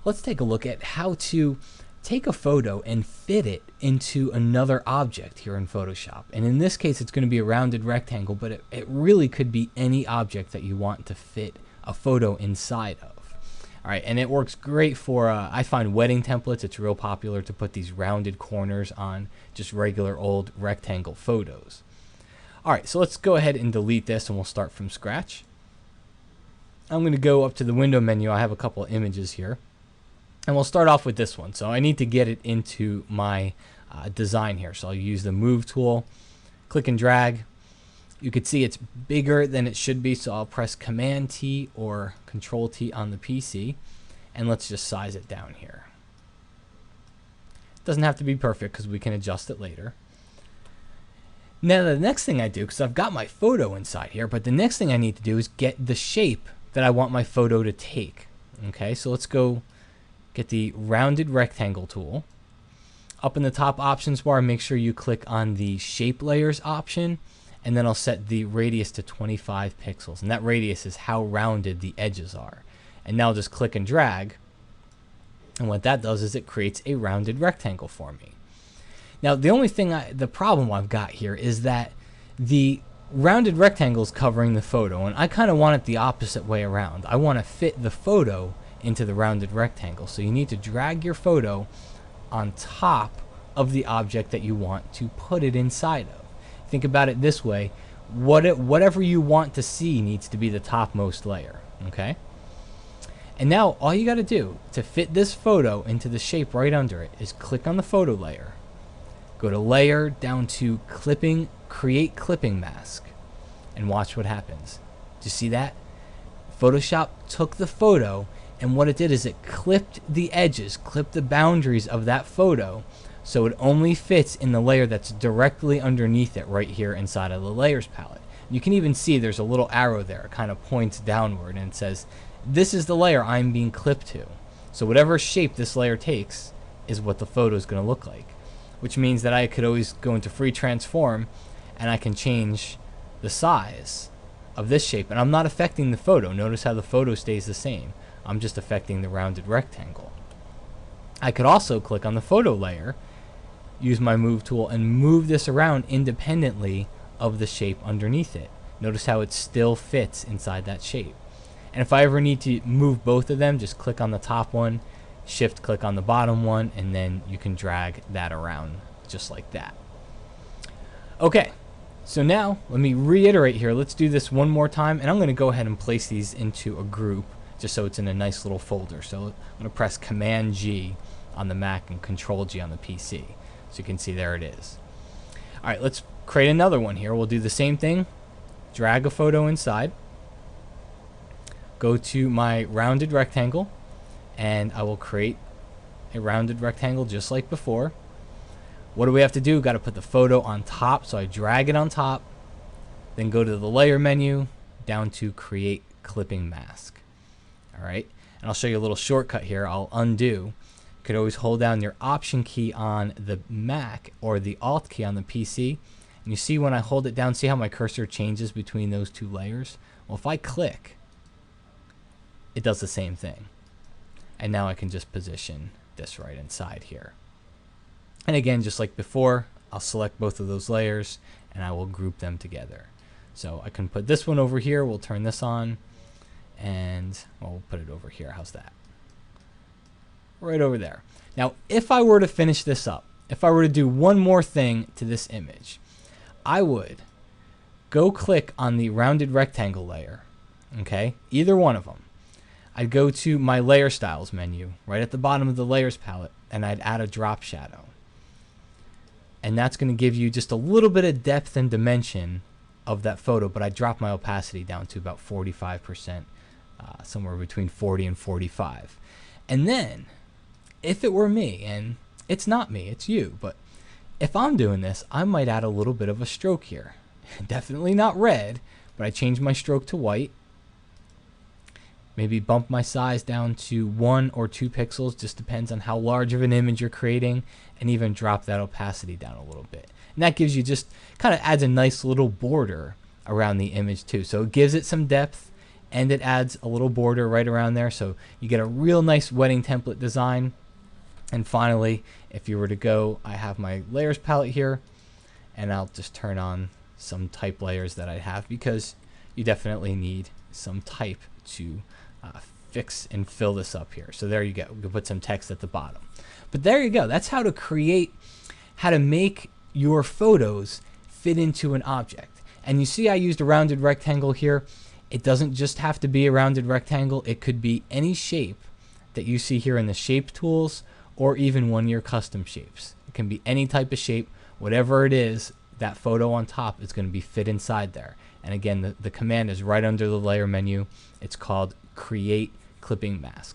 let's take a look at how to take a photo and fit it into another object here in Photoshop. And in this case, it's going to be a rounded rectangle, but it really could be any object that you want to fit a photo inside of. All right, and it works great for, I find wedding templates, it's real popular to put these rounded corners on just regular old rectangle photos. All right, so let's go ahead and delete this and we'll start from scratch. I'm going to go up to the window menu. I have a couple of images here. And we'll start off with this one. So I need to get it into my design here. So I'll use the move tool, click and drag. You can see it's bigger than it should be, so I'll press Command T or Control T on the PC, and let's just size it down here. It doesn't have to be perfect because we can adjust it later. Now the next thing I do, because I've got my photo inside here, but the next thing I need to do is get the shape that I want my photo to take. Okay, so let's go get the rounded rectangle tool. Up in the top options bar, make sure you click on the shape layers option, and then I'll set the radius to 25 pixels. And that radius is how rounded the edges are. And now I'll just click and drag. And what that does is it creates a rounded rectangle for me. Now the only thing, the problem I've got here is that the rounded rectangle is covering the photo, and I kind of want it the opposite way around. I want to fit the photo into the rounded rectangle. So you need to drag your photo on top of the object that you want to put it inside of. Think about it this way, whatever you want to see needs to be the topmost layer, okay? And now all you got to do to fit this photo into the shape right under it is click on the photo layer, go to layer, down to clipping, create clipping mask, and watch what happens. Do you see that? Photoshop took the photo, and what it did is it clipped the edges, clipped the boundaries of that photo, so it only fits in the layer that's directly underneath it right here inside of the layers palette. You can even see there's a little arrow there. It kind of points downward and it says, this is the layer I'm being clipped to. So whatever shape this layer takes is what the photo is going to look like, which means that I could always go into free transform and I can change the size of this shape. And I'm not affecting the photo. Notice how the photo stays the same. I'm just affecting the rounded rectangle. I could also click on the photo layer, use my move tool, and move this around independently of the shape underneath it. Notice how it still fits inside that shape. And if I ever need to move both of them, just click on the top one, shift click on the bottom one, and then you can drag that around just like that. Okay, so now let me reiterate here. Let's do this one more time, and I'm going to go ahead and place these into a group just so it's in a nice little folder. So I'm going to press Command G on the Mac and Control G on the PC. So you can see there it is. All right, let's create another one here. We'll do the same thing. Drag a photo inside. Go to my rounded rectangle, and I will create a rounded rectangle just like before. What do we have to do? Got to put the photo on top. So I drag it on top, then go to the layer menu, down to create clipping mask. All right, and I'll show you a little shortcut here. I'll undo. You could always hold down your Option key on the Mac or the Alt key on the PC. And you see when I hold it down, see how my cursor changes between those two layers? Well, if I click, it does the same thing. And now I can just position this right inside here. And again, just like before, I'll select both of those layers and I will group them together. So I can put this one over here. We'll turn this on and we'll put it over here. How's that? Right over there. Now, if I were to finish this up, if I were to do one more thing to this image, I would go click on the rounded rectangle layer, okay? Either one of them. I'd go to my layer styles menu right at the bottom of the layers palette, and I'd add a drop shadow. And that's going to give you just a little bit of depth and dimension of that photo, but I drop my opacity down to about 45%, somewhere between 40 and 45. And then, if it were me, and it's not me, it's you, but if I'm doing this, I might add a little bit of a stroke here. Definitely not red, but I change my stroke to white. Maybe bump my size down to 1 or 2 pixels, just depends on how large of an image you're creating, and even drop that opacity down a little bit. And that gives you just, kind of adds a nice little border around the image too. So it gives it some depth, and it adds a little border right around there, so you get a real nice wedding template design. And finally, if you were to go, I have my layers palette here, and I'll just turn on some type layers that I have, because you definitely need some type to fix and fill this up here. So there you go. We can put some text at the bottom. But there you go. That's how to make your photos fit into an object. And you see I used a rounded rectangle here. It doesn't just have to be a rounded rectangle. It could be any shape that you see here in the shape tools, or even one of your custom shapes. It can be any type of shape. Whatever it is, that photo on top is going to be fit inside there. And again, the command is right under the layer menu. It's called Create Clipping Mask.